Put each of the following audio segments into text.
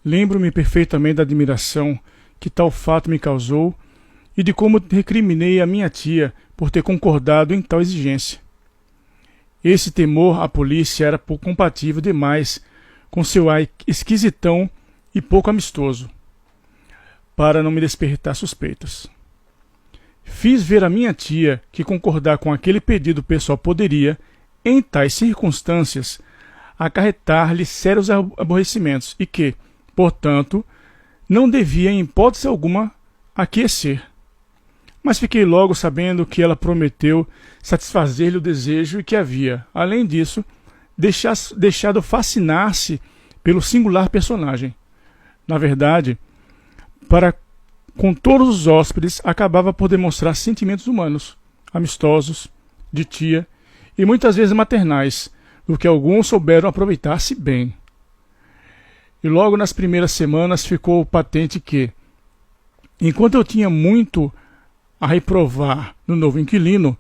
Lembro-me perfeitamente da admiração que tal fato me causou e de como recriminei a minha tia por ter concordado em tal exigência. Esse temor à polícia era pouco compatível demais com seu ar esquisitão e pouco amistoso, para não me despertar suspeitas. Fiz ver à minha tia que concordar com aquele pedido pessoal poderia, em tais circunstâncias, acarretar-lhe sérios aborrecimentos e que, portanto, não devia em hipótese alguma aquecer. Mas fiquei logo sabendo que ela prometeu satisfazer-lhe o desejo e que havia, além disso, deixado fascinar-se pelo singular personagem. Na verdade, para com todos os hóspedes, acabava por demonstrar sentimentos humanos, amistosos, de tia e muitas vezes maternais, do que alguns souberam aproveitar-se bem. E logo nas primeiras semanas ficou patente que, enquanto eu tinha muito a reprovar no novo inquilino,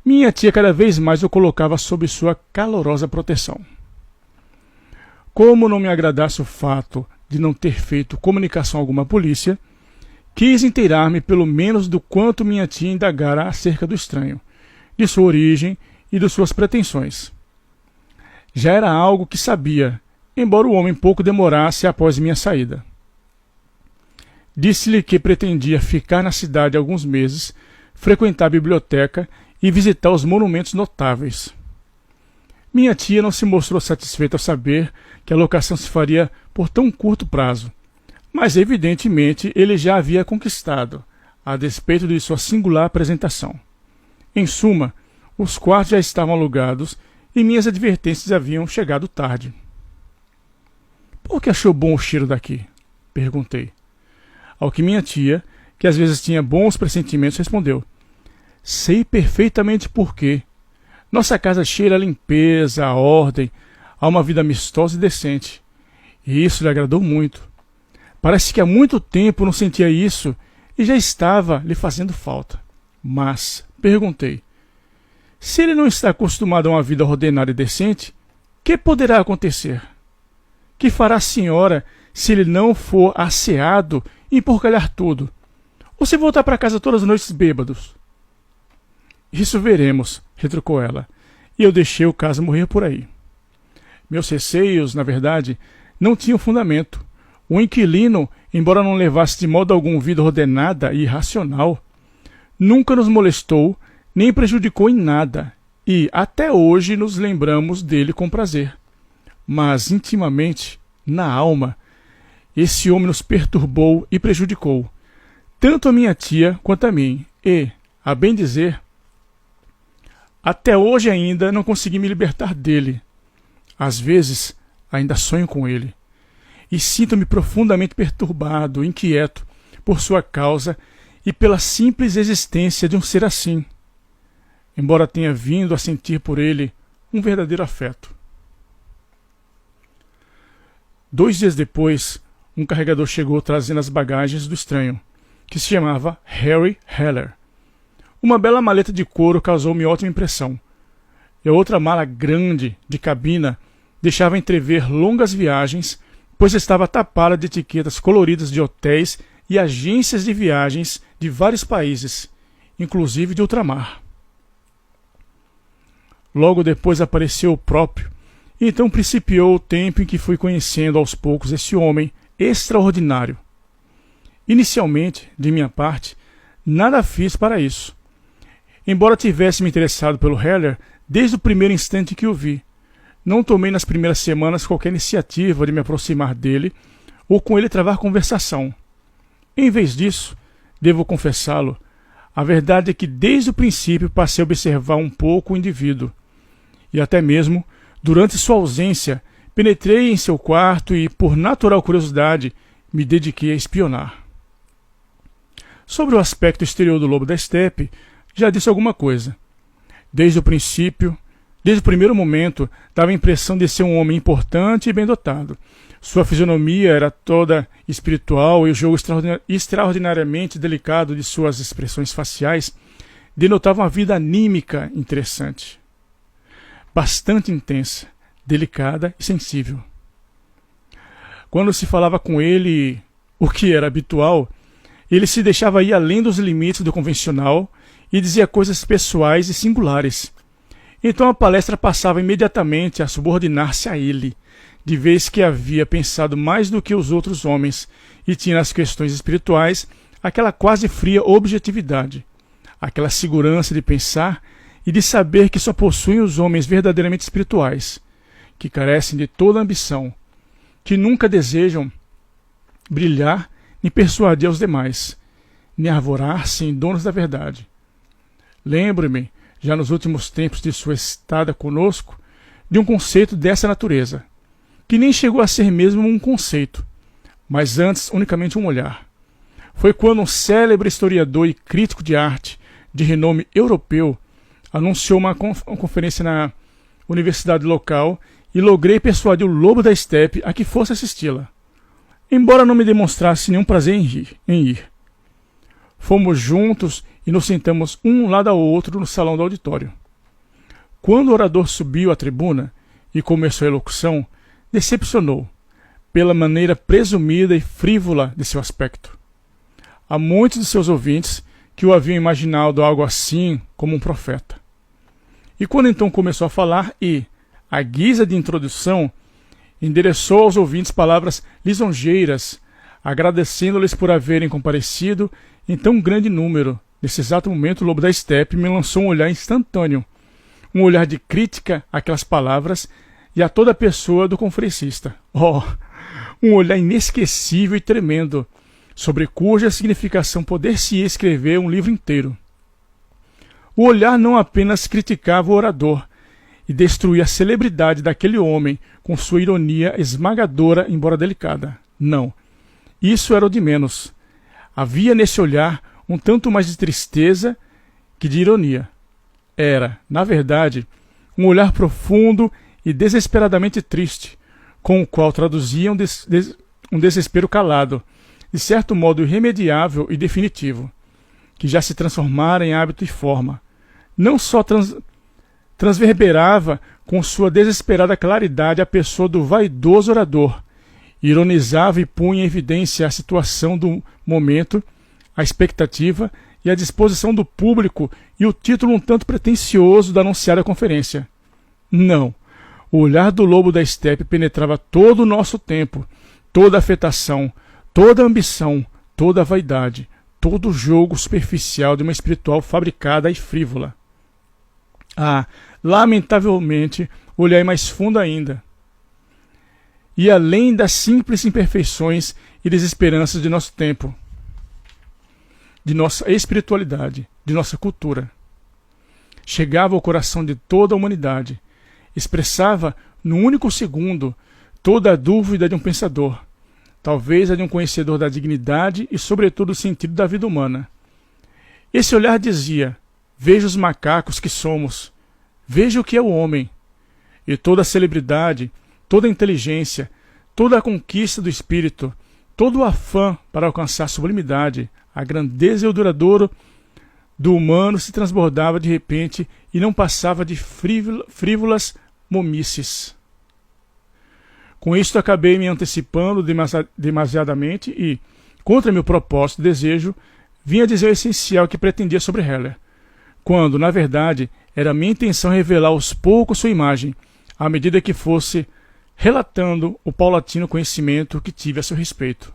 minha tia cada vez mais o colocava sob sua calorosa proteção. Como não me agradasse o fato de não ter feito comunicação alguma à polícia, quis inteirar-me pelo menos do quanto minha tia indagara acerca do estranho, de sua origem e de suas pretensões. Já era algo que sabia, embora o homem pouco demorasse após minha saída. Disse-lhe que pretendia ficar na cidade alguns meses, frequentar a biblioteca e visitar os monumentos notáveis. Minha tia não se mostrou satisfeita ao saber que a locação se faria por tão curto prazo, mas evidentemente ele já havia conquistado, a despeito de sua singular apresentação. Em suma, os quartos já estavam alugados e minhas advertências haviam chegado tarde. Por que achou bom o cheiro daqui? Perguntei. Ao que minha tia, que às vezes tinha bons pressentimentos, respondeu: sei perfeitamente por quê. Nossa casa cheira a limpeza, a ordem, a uma vida amistosa e decente. E isso lhe agradou muito. Parece que há muito tempo não sentia isso e já estava lhe fazendo falta. Mas, perguntei, se ele não está acostumado a uma vida ordenada e decente, que poderá acontecer? Que fará a senhora se ele não for asseado e emporcalhar tudo? Ou se voltar para casa todas as noites bêbados? Isso veremos, retrucou ela, e eu deixei o caso morrer por aí. Meus receios, na verdade, não tinham fundamento. O inquilino, embora não levasse de modo algum vida ordenada e racional, nunca nos molestou nem prejudicou em nada, e até hoje nos lembramos dele com prazer. Mas intimamente, na alma, esse homem nos perturbou e prejudicou, tanto a minha tia quanto a mim, e, a bem dizer, até hoje ainda não consegui me libertar dele. Às vezes, ainda sonho com ele, e sinto-me profundamente perturbado, inquieto, por sua causa e pela simples existência de um ser assim, embora tenha vindo a sentir por ele um verdadeiro afeto. 2 dias depois, um carregador chegou trazendo as bagagens do estranho, que se chamava Harry Heller. Uma bela maleta de couro causou-me ótima impressão, e a outra mala grande, de cabina, deixava entrever longas viagens, pois estava tapada de etiquetas coloridas de hotéis e agências de viagens de vários países, inclusive de ultramar. Logo depois apareceu o próprio, e então principiou o tempo em que fui conhecendo aos poucos esse homem extraordinário. Inicialmente, de minha parte, nada fiz para isso. Embora tivesse me interessado pelo Heller desde o primeiro instante que o vi, não tomei nas primeiras semanas qualquer iniciativa de me aproximar dele ou com ele travar conversação. Em vez disso, devo confessá-lo, a verdade é que desde o princípio passei a observar um pouco o indivíduo, e até mesmo, durante sua ausência, penetrei em seu quarto e, por natural curiosidade, me dediquei a espionar. Sobre o aspecto exterior do lobo da estepe, já disse alguma coisa. Desde o primeiro momento, dava a impressão de ser um homem importante e bem dotado. Sua fisionomia era toda espiritual e o jogo extraordinariamente delicado de suas expressões faciais denotava uma vida anímica interessante, bastante intensa, delicada e sensível. Quando se falava com ele, o que era habitual, ele se deixava ir além dos limites do convencional e dizia coisas pessoais e singulares. Então a palestra passava imediatamente a subordinar-se a ele, de vez que havia pensado mais do que os outros homens e tinha nas questões espirituais aquela quase fria objetividade, aquela segurança de pensar e de saber que só possuem os homens verdadeiramente espirituais, que carecem de toda ambição, que nunca desejam brilhar nem persuadir aos demais, nem arvorar-se em donos da verdade. Lembro-me, já nos últimos tempos de sua estada conosco, de um conceito dessa natureza, que nem chegou a ser mesmo um conceito, mas antes unicamente um olhar. Foi quando um célebre historiador e crítico de arte de renome europeu anunciou uma conferência na universidade local e logrei persuadir o lobo da estepe a que fosse assisti-la, embora não me demonstrasse nenhum prazer em ir. Fomos juntos e nos sentamos um lado ao outro no salão do auditório. Quando o orador subiu à tribuna e começou a elocução, decepcionou, pela maneira presumida e frívola de seu aspecto. Há muitos de seus ouvintes que o haviam imaginado algo assim como um profeta. E quando então começou a falar e, à guisa de introdução, endereçou aos ouvintes palavras lisonjeiras, agradecendo-lhes por haverem comparecido em tão grande número, nesse exato momento o lobo da estepe me lançou um olhar instantâneo, um olhar de crítica àquelas palavras e a toda a pessoa do conferencista. Oh, um olhar inesquecível e tremendo, sobre cuja significação poder-se-ia escrever um livro inteiro. O olhar não apenas criticava o orador e destruía a celebridade daquele homem com sua ironia esmagadora, embora delicada. Não, isso era o de menos. Havia nesse olhar um tanto mais de tristeza que de ironia. Era, na verdade, um olhar profundo e desesperadamente triste, com o qual traduzia um desespero calado, de certo modo irremediável e definitivo, que já se transformara em hábito e forma. Não só transverberava com sua desesperada claridade a pessoa do vaidoso orador, ironizava e punha em evidência a situação do momento, a expectativa e a disposição do público e o título um tanto pretensioso da anunciada conferência. Não, o olhar do lobo da estepe penetrava todo o nosso tempo, toda a afetação, toda a ambição, toda a vaidade, todo o jogo superficial de uma espiritual fabricada e frívola. Ah, lamentavelmente, o olhar é mais fundo ainda. E além das simples imperfeições e desesperanças de nosso tempo, de nossa espiritualidade, de nossa cultura. Chegava ao coração de toda a humanidade, expressava, num único segundo, toda a dúvida de um pensador, talvez a de um conhecedor da dignidade e, sobretudo, do sentido da vida humana. Esse olhar dizia: veja os macacos que somos, veja o que é o homem. E toda a celebridade, toda a inteligência, toda a conquista do espírito, todo o afã para alcançar a sublimidade, a grandeza e o duradouro do humano se transbordava de repente e não passava de frívolas momices. Com isto acabei me antecipando demasiadamente e, contra meu propósito e desejo, vinha dizer o essencial que pretendia sobre Heller, quando, na verdade, era minha intenção revelar aos poucos sua imagem, à medida que fosse relatando o paulatino conhecimento que tive a seu respeito.